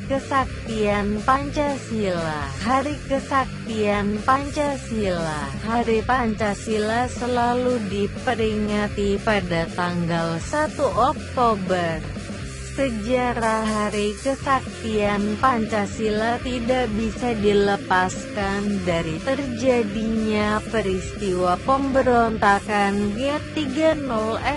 Kesaktian Pancasila. Hari Kesaktian Pancasila. Hari Pancasila selalu diperingati pada tanggal 1 Oktober. Sejarah Hari Kesaktian Pancasila tidak bisa dilepaskan dari terjadinya peristiwa pemberontakan G30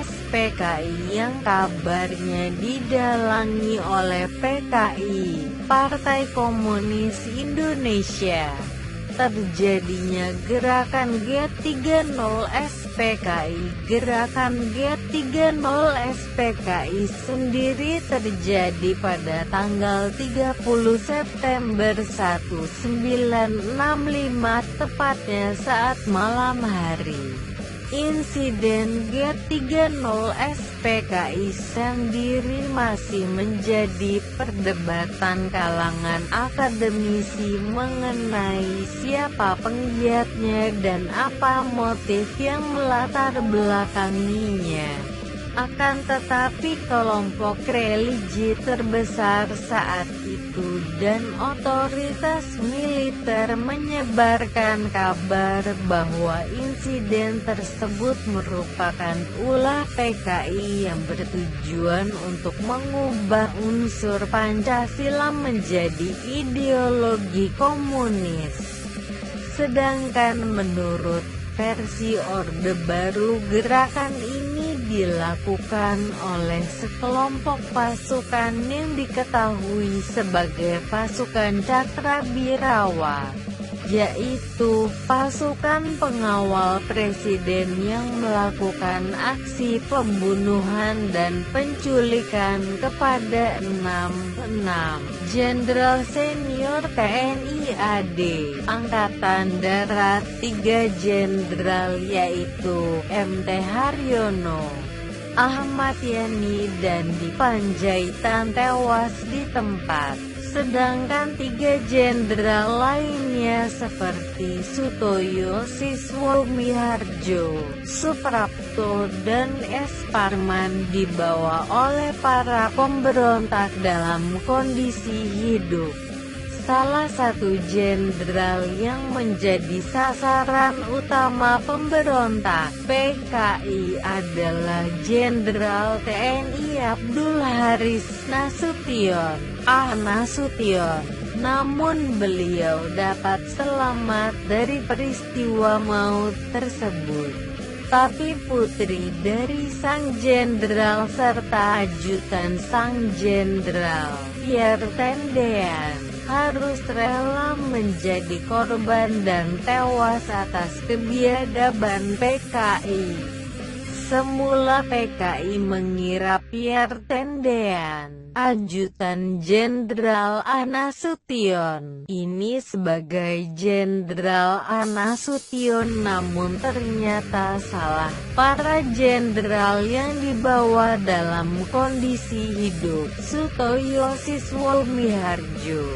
SPKI yang kabarnya didalangi oleh PKI, Partai Komunis Indonesia. Terjadinya gerakan G30 SPKI. Gerakan G30 SPKI sendiri terjadi pada tanggal 30 September 1965, tepatnya saat malam hari. Insiden G30 SPKI sendiri masih menjadi perdebatan kalangan akademisi mengenai siapa penggiatnya dan apa motif yang melatar belakanginya. Akan tetapi kelompok religi terbesar saat itu dan otoritas militer menyebarkan kabar bahwa insiden tersebut merupakan ulah PKI yang bertujuan untuk mengubah unsur Pancasila menjadi ideologi komunis. Sedangkan menurut versi Orde Baru, gerakan ini dilakukan oleh sekelompok pasukan yang diketahui sebagai pasukan Cakrabirawa, yaitu pasukan pengawal presiden yang melakukan aksi pembunuhan dan penculikan kepada 6 Jenderal Senior TNI AD Angkatan Darat 3 Jenderal, yaitu MT Haryono, Ahmad Yani dan Di Panjaitan tewas di tempat. Sedangkan 3 jenderal lainnya seperti Sutoyo, Siswomiharjo, Suprapto, dan S. Parman dibawa oleh para pemberontak dalam kondisi hidup. Salah satu jenderal yang menjadi sasaran utama pemberontak PKI adalah Jenderal TNI Abdul Haris Nasution. Namun beliau dapat selamat dari peristiwa maut tersebut. Tapi putri dari sang jenderal serta ajutan sang jenderal, Pierre Tendean, harus rela menjadi korban dan tewas atas kebiadaban PKI. Semula PKI mengira Pierre Tendean, ajutan Jenderal Nasution, ini sebagai Jenderal Nasution, namun ternyata salah. Para jenderal yang dibawa dalam kondisi hidup, Sutoyo, Siswomiharjo,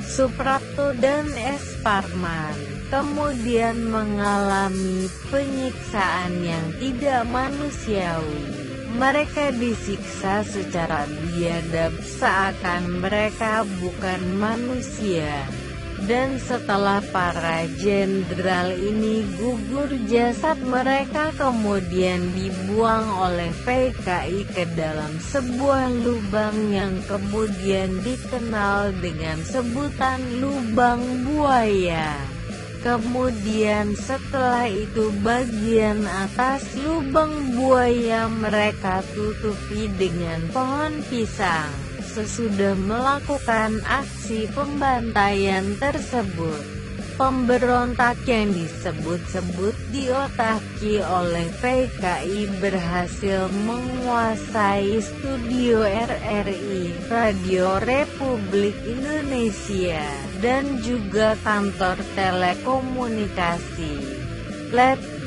Suprapto, dan S. Parman, kemudian mengalami penyiksaan yang tidak manusiawi. Mereka disiksa secara biadab seakan mereka bukan manusia. Dan setelah para jenderal ini gugur, jasad mereka kemudian dibuang oleh PKI ke dalam sebuah lubang yang kemudian dikenal dengan sebutan lubang buaya. Kemudian setelah itu bagian atas lubang buaya mereka tutupi dengan pohon pisang. Sesudah melakukan aksi pembantaian tersebut, pemberontak yang disebut-sebut diotaki oleh PKI berhasil menguasai studio RRI, Radio Republik Indonesia, dan juga kantor telekomunikasi.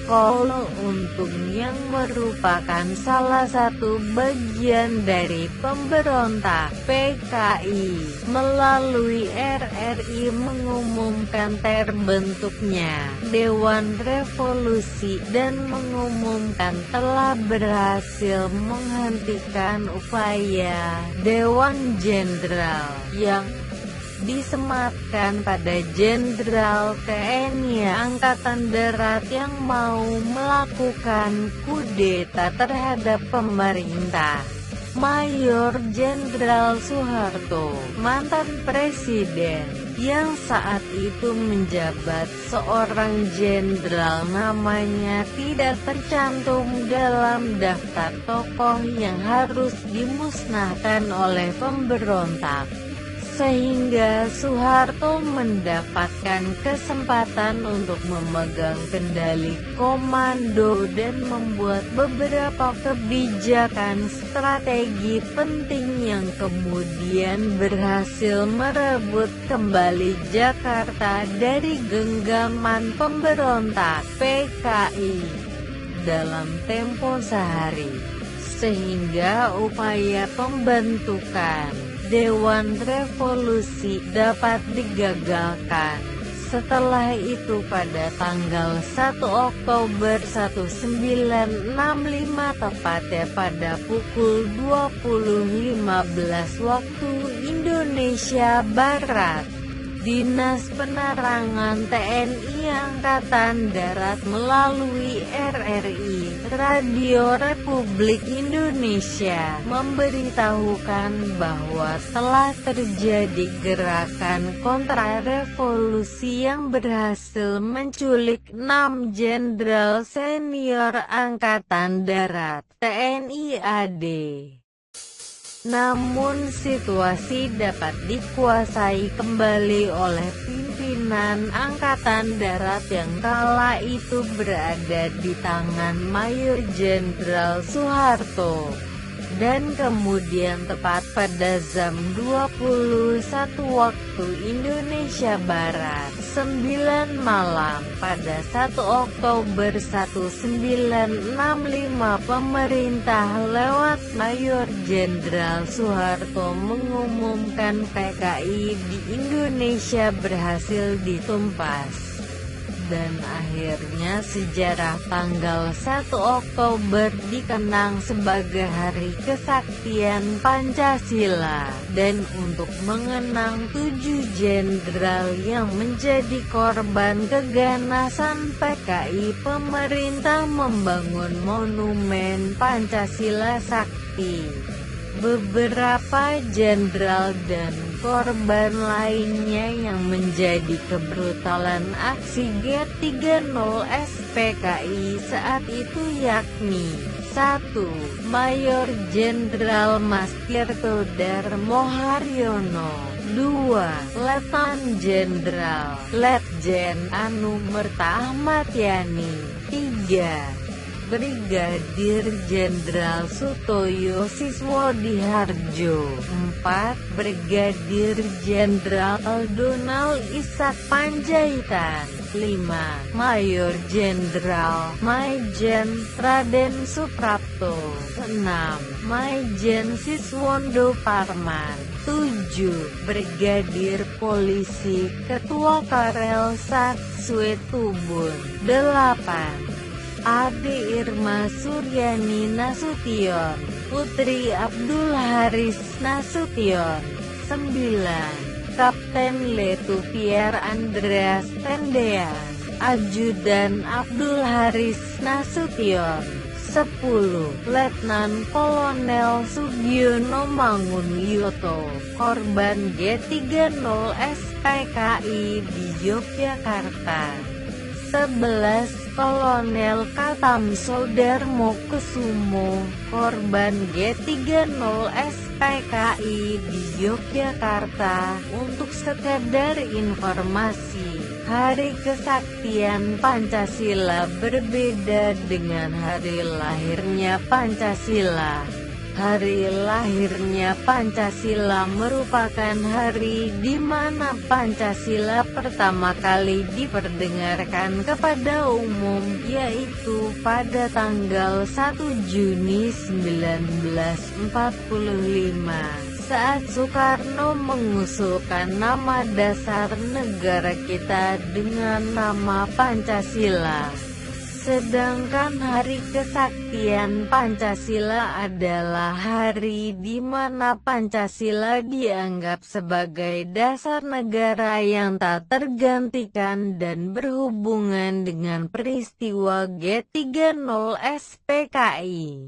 Kolo Untung yang merupakan salah satu bagian dari pemberontak PKI, melalui RRI mengumumkan terbentuknya Dewan Revolusi dan mengumumkan telah berhasil menghentikan upaya Dewan Jenderal yang disematkan pada Jenderal TNI Angkatan Darat yang mau melakukan kudeta terhadap pemerintah. Mayor Jenderal Soeharto, mantan presiden, yang saat itu menjabat seorang jenderal, namanya tidak tercantum dalam daftar tokoh yang harus dimusnahkan oleh pemberontak. Sehingga Soeharto mendapatkan kesempatan untuk memegang kendali komando dan membuat beberapa kebijakan strategi penting yang kemudian berhasil merebut kembali Jakarta dari genggaman pemberontak PKI dalam tempo sehari, sehingga upaya pembentukan Dewan Revolusi dapat digagalkan. Setelah itu pada tanggal 1 Oktober 1965 tepatnya pada pukul 20.15 waktu Indonesia Barat, Dinas Penerangan TNI Angkatan Darat melalui RRI, Radio Republik Indonesia, memberitahukan bahwa telah terjadi gerakan kontrarevolusi yang berhasil menculik 6 jenderal senior Angkatan Darat TNI AD. Namun situasi dapat dikuasai kembali oleh pimpinan Angkatan Darat yang kala itu berada di tangan Mayor Jenderal Soeharto. Dan kemudian tepat pada jam 21 waktu Indonesia Barat, 9 malam pada 1 Oktober 1965, pemerintah lewat Mayor Jenderal Soeharto mengumumkan PKI di Indonesia berhasil ditumpas. Dan akhirnya sejarah tanggal 1 Oktober dikenang sebagai Hari Kesaktian Pancasila, dan untuk mengenang 7 jenderal yang menjadi korban keganasan PKI, pemerintah membangun Monumen Pancasila Sakti. Beberapa jenderal dan korban lainnya yang menjadi kebrutalan aksi G30 SPKI saat itu yakni 1. Mayor Jenderal Mas Tirto Darmo Haryono, 2. Letnan Jenderal Letjen Anumerta Ahmad Yani, 3. Brigadir Jenderal Sutoyo Siswodiharjo, 4. Brigadir Jenderal Donald Ishak Panjaitan, 5. Mayor Jenderal Maijen Raden Suprapto, 6. Maijen Siswondo Parman, 7. Brigadir Polisi Ketua Karel Sakswetubun, 8. Ade Irma Suryani Nasution, Putri Abdul Haris Nasution, 9. Kapten Letu Pierre Andreas Tendean, Ajudan Abdul Haris Nasution, 10. Letnan Kolonel Sugiono Mangunioto, korban G30 SPKI di Yogyakarta, 11. Kolonel Katamso Darmo Kusumo, korban G30 SPKI di Yogyakarta. Untuk sekedar informasi, Hari Kesaktian Pancasila berbeda dengan hari lahirnya Pancasila. Hari lahirnya Pancasila merupakan hari di mana Pancasila pertama kali diperdengarkan kepada umum, yaitu pada tanggal 1 Juni 1945, saat Soekarno mengusulkan nama dasar negara kita dengan nama Pancasila. Sedangkan Hari Kesaktian Pancasila adalah hari di mana Pancasila dianggap sebagai dasar negara yang tak tergantikan dan berhubungan dengan peristiwa G30 SPKI.